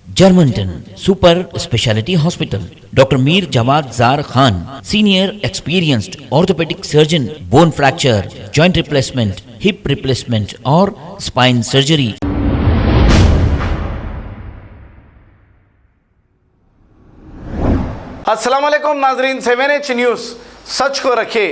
Germantown Super Speciality Hospital. Dr. Mir Jawad Zar Khan, senior experienced orthopedic surgeon, bone fracture, joint replacement, hip replacement और spine surgery. अस्सलाम वालेकुम नाजरीन, 7H news सच को रखे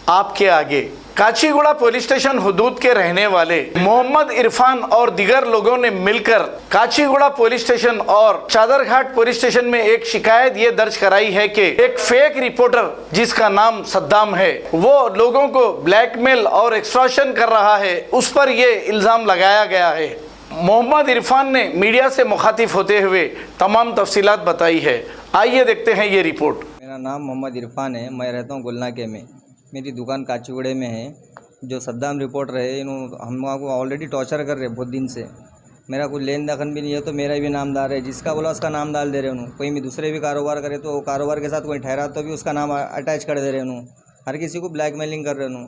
आपके आगे। काचीगुड़ा पुलिस स्टेशन हुदूद के रहने वाले मोहम्मद इरफान और दिगर लोगों ने मिलकर काचीगुड़ा पुलिस स्टेशन और चादरघाट पुलिस स्टेशन में एक शिकायत ये दर्ज कराई है कि एक फेक रिपोर्टर जिसका नाम सद्दाम है वो लोगों को ब्लैकमेल और एक्सटॉर्शन कर रहा है, उस पर ये इल्ज़ाम लगाया गया है। मोहम्मद इरफान ने मीडिया से मुखातिब होते हुए तमाम तफसीलात बताई है। आइए देखते हैं ये रिपोर्ट। मेरा नाम मोहम्मद इरफान है, मैं रहता हूँ गुलनाके में। मेरी दुकान काचीगुड़े में है। जो सद्दाम रिपोर्टर है हम को ऑलरेडी टॉर्चर कर रहे हैं बहुत दिन से। मेरा कोई लेन दखन भी नहीं है तो मेरा भी नाम डाल रहे हैं, जिसका बोला उसका नाम डाल दे रहे हैं। कोई भी दूसरे भी कारोबार करे तो कारोबार के साथ कोई ठहरा तो भी उसका नाम अटैच कर दे रहे हैं। हर किसी को ब्लैकमेलिंग कर रहे हैं।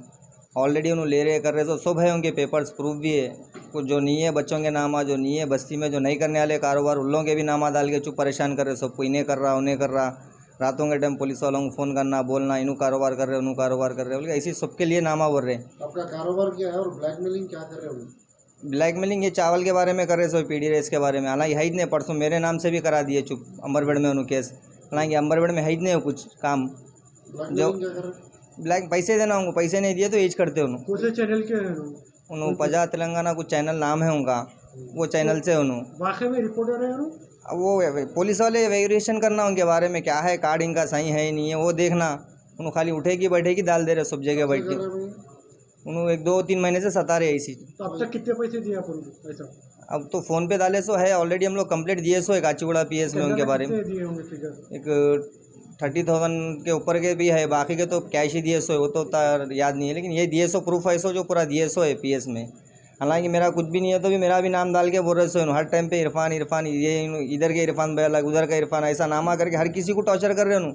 ऑलरेडी उन्होंने ले रहे कर रहे तो सब है, उनके पेपर्स प्रूफ भी है। कुछ जो नहीं है बच्चों के नाम, जो नहीं है बस्ती में जो नहीं करने वाले कारोबार उन लोगों के भी नाम डाल के चुप परेशान कर रहे। सबको इन्हें कर रहा उन्हें कर रहा। रातों के टाइम पुलिस वालों को फ़ोन करना, बोलना इन्हों कारोबार कर रहे उन्हों कारोबार कर रहे, बोले ऐसे सबके लिए नामा बोल रहे। आपका कारोबार क्या है और ब्लैकमेलिंग क्या कर रहे हो? ब्लैकमेलिंग ये चावल के बारे में कर रहे, सब पीडी रेस के बारे में। हालांकि है ने परसों मेरे नाम से भी करा दिए चुप अंबरगढ़ में उन्होंने केस। हालांकि अंबरगढ़ में है नहीं कुछ काम जो ब्लैक पैसे देना उनको, पैसे नहीं दिए तो एज करते उन्होंने। चैनल के उन्होंने पजा तेलंगाना कुछ चैनल नाम है उनका, वो चैनल से उन्होंने वाकई में रिपोर्टर है। अब वो पुलिस वाले वेरिएशन करना उनके बारे में, क्या है कार्ड इनका सही है नहीं है वो देखना। उन्होंने खाली उठेगी बैठेगी डाल दे रहे सब जगह बैठ के। उन्होंने 1-2-3 महीने से सता रहे इसी। तो अब तक कितने पैसे दिए आप उनको? ऐसा अब तो फ़ोन पे डाले सो है, ऑलरेडी हम लोग कंप्लेंट दिए सो है काचीगुड़ा पीएस में उनके बारे में। एक 30,000 के ऊपर के भी है, बाकी के तो कैश ही दिए सो, वो तो याद नहीं है। लेकिन ये दिए सो प्रूफ है सो जो पूरा दिए सो है पीएस में। हालांकि मेरा कुछ भी नहीं है तो भी मेरा भी नाम डाल के बोल रहे सो हर टाइम पे इरफान इरफान, ये इधर के इरफान भाई अलग, उधर का इरफान, ऐसा नामा करके हर किसी को टॉर्चर कर रहे हो।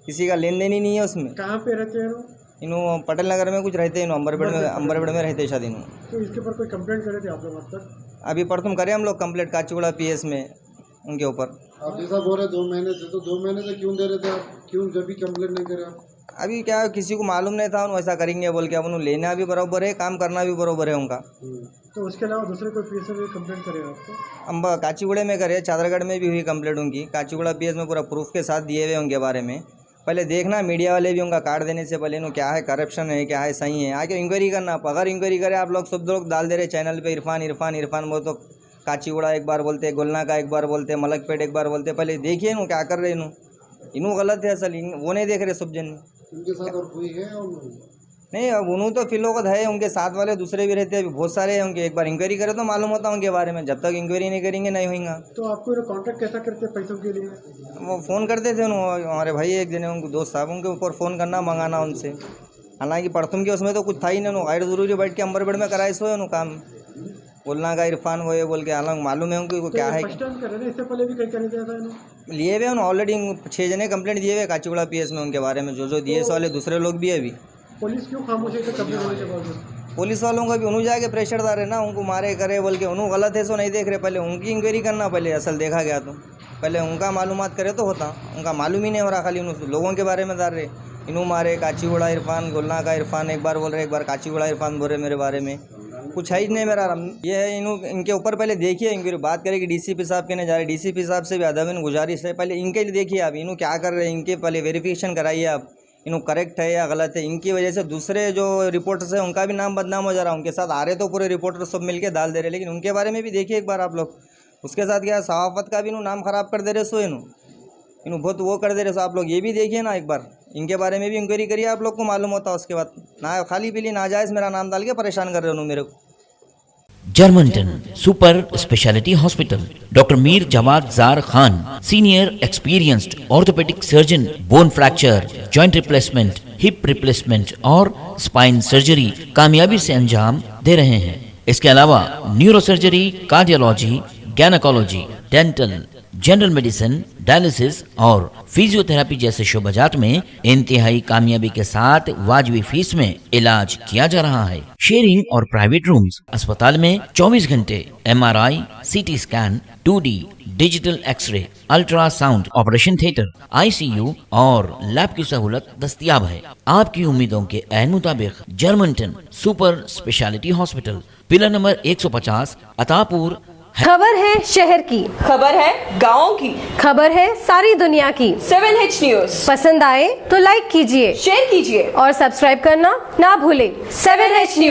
किसी का लेन देन ही नहीं है उसमें। कहाँ पे रहते हैं? इन्हों पटेल नगर में कुछ रहते हैं, अंबरगढ़ में रहते शादी। तो इसके ऊपर कोई कंप्लेंट करे थे आप लोग अब तक? अभी परसों करे हम लोग कंप्लेंट काचीगुड़ा पीएस में उनके ऊपर। आप जैसा बोल रहे 2 महीने से, तो 2 महीने से क्यों दे रहे थे आप? क्यों जब भी कंप्लेंट नहीं करे आप? अभी क्या किसी को मालूम नहीं था वैसा करेंगे बोल के। अब उन्होंने लेना भी बराबर है, काम करना भी बराबर है उनका। तो उसके अलावा दूसरे कोई पीएस में कंप्लेंट करेगा आपको? हम काचीगुड़े में करे, चादरगढ़ में भी हुई कंप्लेंट उनकी। काचीगुड़ा पीएस में पूरा प्रूफ के साथ दिए हुए उनके बारे में। पहले देखना मीडिया वाले भी उनका कार्ड देने से पहले इन्हों क्या है करप्शन है क्या है सही है, आके इंक्वायरी करना। अगर इंक्वायरी करे आप लोग सब लोग डाल दे रहे चैनल पे इरफान इरफान इरफान, वो तो काचीगुड़ा एक बार बोलते, गोलना का एक बार बोलते, मलकपेट एक बार बोलते। पहले देखिए इन्हों क्या कर रहे इन्हों गलत है असल, वो नहीं देख रहे सब जन। उनके साथ और कोई है? और नहीं, अब उन्होंने तो फिलौकत है, उनके साथ वाले दूसरे भी रहते हैं, अभी बहुत सारे हैं उनके। एक बार इंक्वायरी करे तो मालूम होता है उनके बारे में, जब तक इंक्वायरी नहीं करेंगे नहीं होगा। तो आपको कांटेक्ट कैसा करते हैं पैसों के लिए? वो फ़ोन करते थे हमारे भाई एक जने, उनको दोस्त साहब, उनके ऊपर फ़ोन करना मंगाना उनसे। हालांकि परसों के उसमें तो कुछ था ही नहीं, गैर ज़रूरी बैठ के अंबरगढ़ में कराए सो है काम। बोलना का इरफान वो ये बोल के, हालांकि मालूम है उनको क्या है। इससे पहले भी कहीं करने था लिए हुए उन्होंने ऑलरेडी 6 जने कंप्लेंट दिए हुए काचीगुड़ा पीएस में उनके बारे में, जो दिए सो वाले दूसरे लोग भी है। अभी पुलिस क्यों खामोश है? कंप्लेंट होने के बाद पुलिस वालों का भी उन्होंने जाके प्रेशर डाल रहे ना, उनको मारे करे बोल के। उन्होंने गलत है सो नहीं देख रहे, पहले उनकी इंक्वायरी करना। पहले असल देखा गया तो पहले उनका मालूमात करे तो होता, उनका मालूम ही नहीं हो रहा, खाली उन लोगों के बारे में डाल रहे। इन्हों मारे काचीगुड़ा इरफान, गोलना का इरफान एक बार बोल रहे, एक बार काचीगुड़ा इरफान बोल रहे मेरे बारे में। कुछ है ही नहीं मेरा। ये है इनके ऊपर पहले देखिए, इंक्वायरी बात करेगी डीसीपी साहब के नहीं जा रहे। डीसीपी साहब से भी अदब गुजारिश है, पहले इनके लिए देखिए आप इन्हों क्या कर रहे हैं, इनके पहले वेरिफिकेशन कराइए आप, इन्हों करेक्ट है या गलत है। इनकी वजह से दूसरे जो रिपोर्टर्स हैं उनका भी नाम बदनाम हो जा रहा है। उनके साथ आ रहे तो पूरे रिपोर्टर सब मिलके डाल दे रहे, लेकिन उनके बारे में भी देखिए एक बार आप लोग। उसके साथ क्या सहाफ़त का भी इन्हों नाम ख़राब कर दे रहे सो इन्हों बहुत वो कर दे रहे सो। आप लोग ये भी देखिए ना एक बार, इनके बारे में भी इंक्वायरी करिए, आप लोग को मालूम होता है। उसके बाद ना खाली पीली नाजायज़ मेरा नाम डाल के परेशान कर रहे हो मेरे को। Germantown Super Speciality Hospital. Dr. Mir Jawad Zar Khan, senior experienced orthopedic surgeon, bone fracture, joint replacement, hip replacement और spine surgery कामयाबी से अंजाम दे रहे हैं। इसके अलावा neurosurgery, cardiology, gynaecology, dental, general medicine, dialysis और फिजियोथेरेपी जैसे शोबाजात में इंतहाई कामयाबी के साथ वाजबी फीस में इलाज किया जा रहा है। शेयरिंग और प्राइवेट रूम्स। अस्पताल में 24 घंटे MRI, CT scan, 2D digital X-ray, ultrasound, operation theatre, ICU और लैब की सहूलत दस्तयाब है। आपकी उम्मीदों के ऐन मुताबिक Germanten super speciality hospital, pillar number 150, Attapur. खबर है शहर की, खबर है गाँव की, खबर है सारी दुनिया की। 7H न्यूज पसंद आए तो लाइक कीजिए, शेयर कीजिए और सब्सक्राइब करना ना भूलें। 7H news.